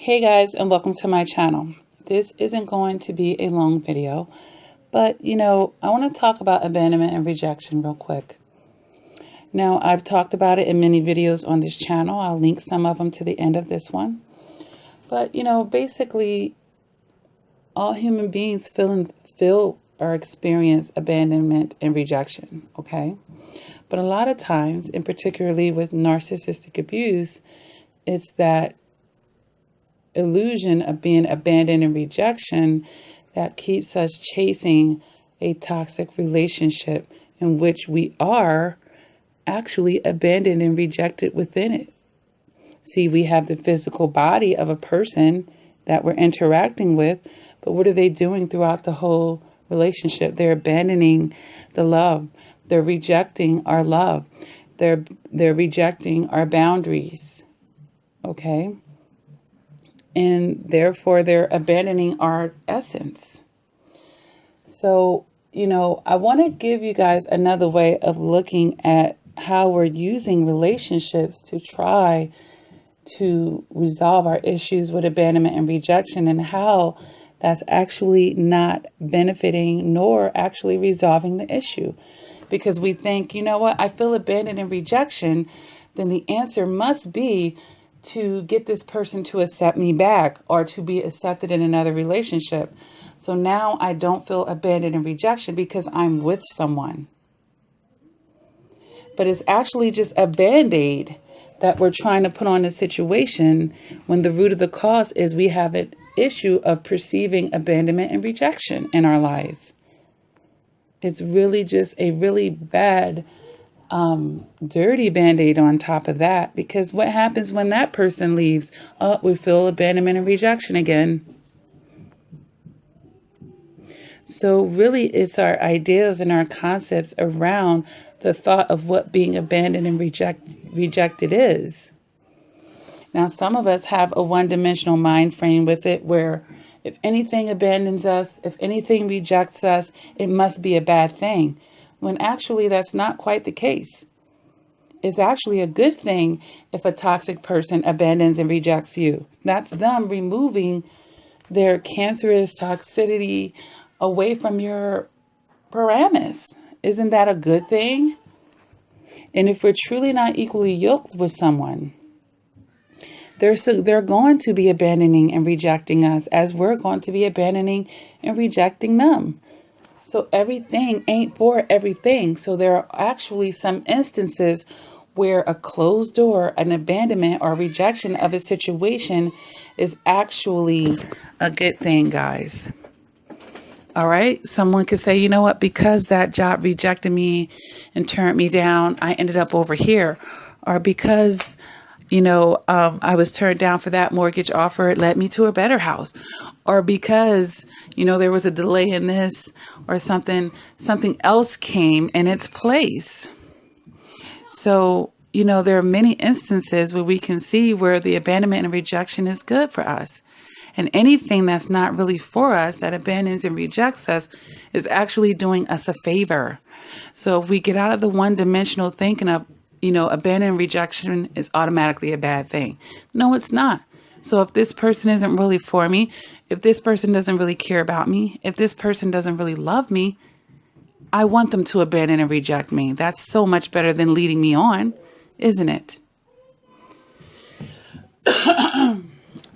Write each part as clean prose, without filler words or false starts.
Hey guys, and welcome to my channel. This isn't going to be a long video, but I want to talk about abandonment and rejection real quick. Now, I've talked about it in many videos on this channel. I'll link some of them to the end of this one. But, basically, all human beings feel or experience abandonment and rejection, okay? But a lot of times, and particularly with narcissistic abuse, it's that illusion of being abandoned and rejection that keeps us chasing a toxic relationship in which we are actually abandoned and rejected within it. See, we have the physical body of a person that we're interacting with, but what are they doing throughout the whole relationship? They're abandoning the love. They're rejecting our love. They're rejecting our boundaries. Okay? And therefore, they're abandoning our essence. So, I want to give you guys another way of looking at how we're using relationships to try to resolve our issues with abandonment and rejection, and how that's actually not benefiting nor actually resolving the issue. Because we think, I feel abandoned and rejection, then the answer must be to get this person to accept me back or to be accepted in another relationship. So now I don't feel abandoned and rejection because I'm with someone. But it's actually just a band-aid that we're trying to put on a situation when the root of the cause is we have an issue of perceiving abandonment and rejection in our lives. It's really just a really bad dirty band-aid on top of that, because what happens when that person leaves? Oh, we feel abandonment and rejection again. So really it's our ideas and our concepts around the thought of what being abandoned and rejected is. Now, some of us have a one-dimensional mind frame with it, where if anything abandons us, if anything rejects us, it must be a bad thing. When actually that's not quite the case. It's actually a good thing if a toxic person abandons and rejects you. That's them removing their cancerous toxicity away from your parameters. Isn't that a good thing? And if we're truly not equally yoked with someone, they're going to be abandoning and rejecting us, as we're going to be abandoning and rejecting them. So everything ain't for everything. So there are actually some instances where a closed door, an abandonment or rejection of a situation is actually a good thing, guys. All right. Someone could say, you know what, because that job rejected me and turned me down, I ended up over here. Or because I was turned down for that mortgage offer, it led me to a better house. Or because, there was a delay in this or something else came in its place. So, there are many instances where we can see where the abandonment and rejection is good for us. And anything that's not really for us, that abandons and rejects us, is actually doing us a favor. So if we get out of the one-dimensional thinking of, abandonment and rejection is automatically a bad thing. No, it's not. So if this person isn't really for me, if this person doesn't really care about me, if this person doesn't really love me, I want them to abandon and reject me. That's so much better than leading me on, isn't it?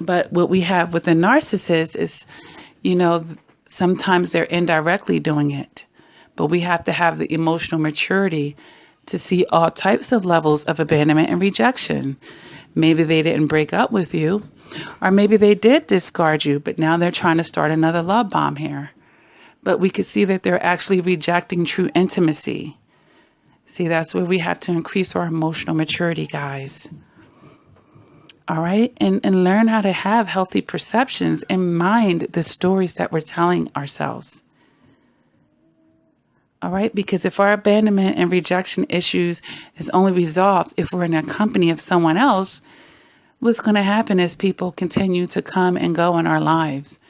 But what we have with the narcissist is, sometimes they're indirectly doing it. But we have to have the emotional maturity to see all types of levels of abandonment and rejection. Maybe they didn't break up with you, or maybe they did discard you, but now they're trying to start another love bomb here. But we could see that they're actually rejecting true intimacy. See, that's where we have to increase our emotional maturity, guys. All right? And learn how to have healthy perceptions and mind the stories that we're telling ourselves. All right, because if our abandonment and rejection issues is only resolved if we're in the company of someone else, what's going to happen is people continue to come and go in our lives.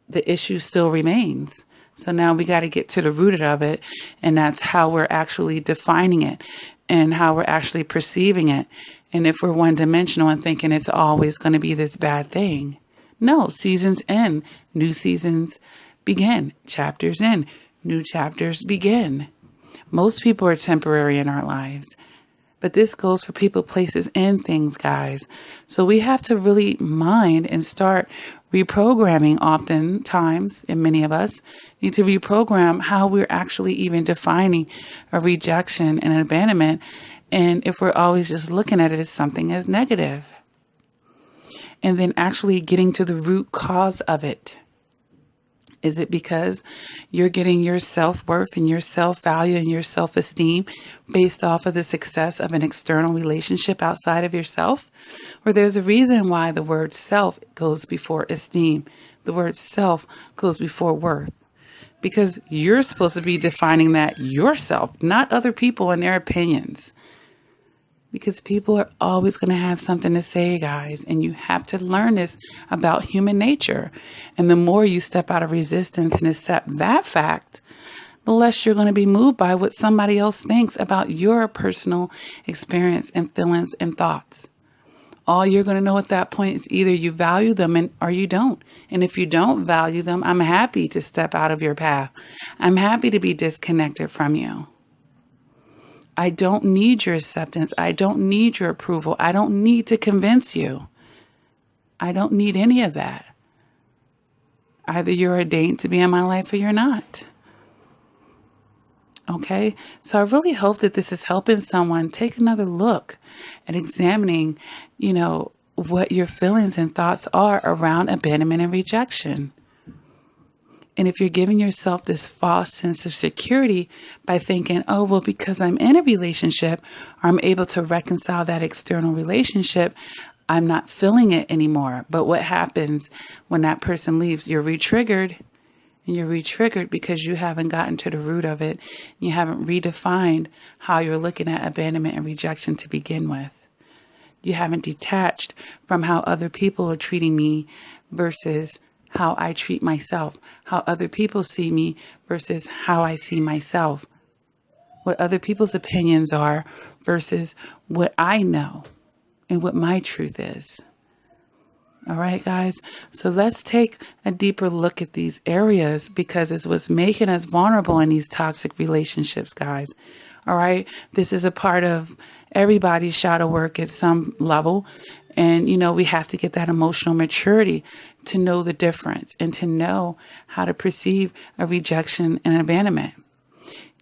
The issue still remains. So now we got to get to the root of it, and that's how we're actually defining it and how we're actually perceiving it And if we're one-dimensional and thinking it's always going to be this bad thing, no, seasons end, new seasons begin, chapters end, new chapters begin. Most people are temporary in our lives, but this goes for people, places, and things, guys. So we have to really mind and start reprogramming. Oftentimes, and many of us need to reprogram how we're actually even defining a rejection and an abandonment. And if we're always just looking at it as something as negative, and then actually getting to the root cause of it. Is it because you're getting your self-worth and your self-value and your self-esteem based off of the success of an external relationship outside of yourself? Or there's a reason why the word self goes before esteem. The word self goes before worth. Because you're supposed to be defining that yourself, not other people and their opinions. Because people are always going to have something to say, guys, and you have to learn this about human nature. And the more you step out of resistance and accept that fact, the less you're going to be moved by what somebody else thinks about your personal experience and feelings and thoughts. All you're going to know at that point is either you value them or you don't. And if you don't value them, I'm happy to step out of your path. I'm happy to be disconnected from you. I don't need your acceptance. I don't need your approval. I don't need to convince you. I don't need any of that. Either you're ordained to be in my life or you're not. Okay? So I really hope that this is helping someone take another look at examining, what your feelings and thoughts are around abandonment and rejection. And if you're giving yourself this false sense of security by thinking, oh, well, because I'm in a relationship, or I'm able to reconcile that external relationship, I'm not feeling it anymore. But what happens when that person leaves? You're re-triggered. And you're re-triggered because you haven't gotten to the root of it. You haven't redefined how you're looking at abandonment and rejection to begin with. You haven't detached from how other people are treating me versus how I treat myself, how other people see me versus how I see myself, what other people's opinions are versus what I know and what my truth is. All right, guys. So let's take a deeper look at these areas because it's what's making us vulnerable in these toxic relationships, guys. All right. This is a part of everybody's shadow work at some level. And, we have to get that emotional maturity to know the difference and to know how to perceive a rejection and an abandonment.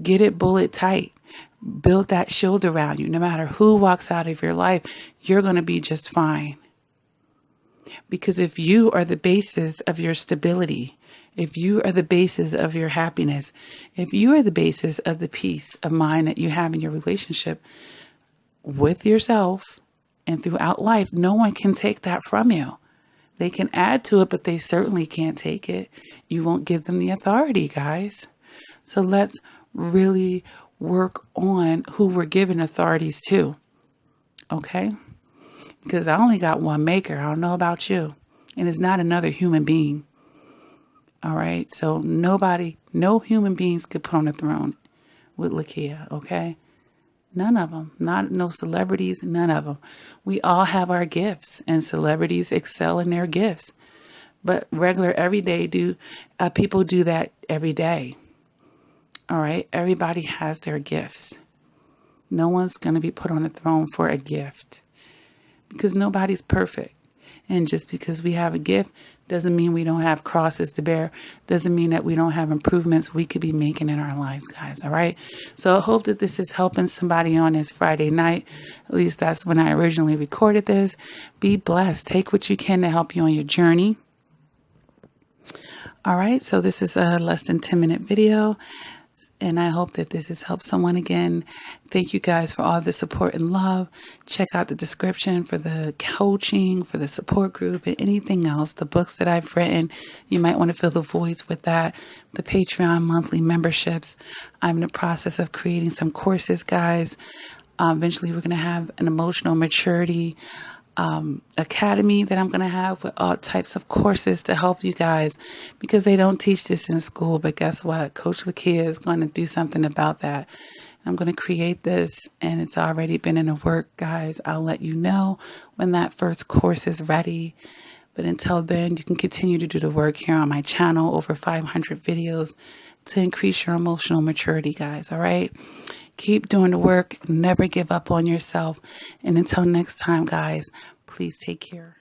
Get it bullet tight. Build that shield around you. No matter who walks out of your life, you're going to be just fine. Because if you are the basis of your stability, if you are the basis of your happiness, if you are the basis of the peace of mind that you have in your relationship with yourself and throughout life, no one can take that from you. They can add to it, but they certainly can't take it. You won't give them the authority, guys. So let's really work on who we're giving authorities to. Okay? Because I only got one maker. I don't know about you. And it's not another human being. All right? So no human beings could put on a throne with Lakia, okay? None of them. No celebrities, none of them. We all have our gifts, and celebrities excel in their gifts. But regular, everyday people do that every day. All right? Everybody has their gifts. No one's going to be put on a throne for a gift. Because nobody's perfect. And just because we have a gift doesn't mean we don't have crosses to bear. Doesn't mean that we don't have improvements we could be making in our lives, guys. All right. So I hope that this is helping somebody on this Friday night. At least that's when I originally recorded this. Be blessed. Take what you can to help you on your journey. All right. So this is a less than 10-minute video. And I hope that this has helped someone again. Thank you guys for all the support and love. Check out the description for the coaching, for the support group, and anything else. The books that I've written, you might want to fill the voids with that. The Patreon monthly memberships. I'm in the process of creating some courses, guys. Eventually, we're going to have an emotional maturity academy that I'm going to have with all types of courses to help you guys, because they don't teach this in school. But guess what? Coach Lakia is going to do something about that. I'm going to create this, and it's already been in the work, guys. I'll let you know when that first course is ready. But until then, you can continue to do the work here on my channel, over 500 videos to increase your emotional maturity, guys. All right? Keep doing the work. Never give up on yourself. And until next time, guys, please take care.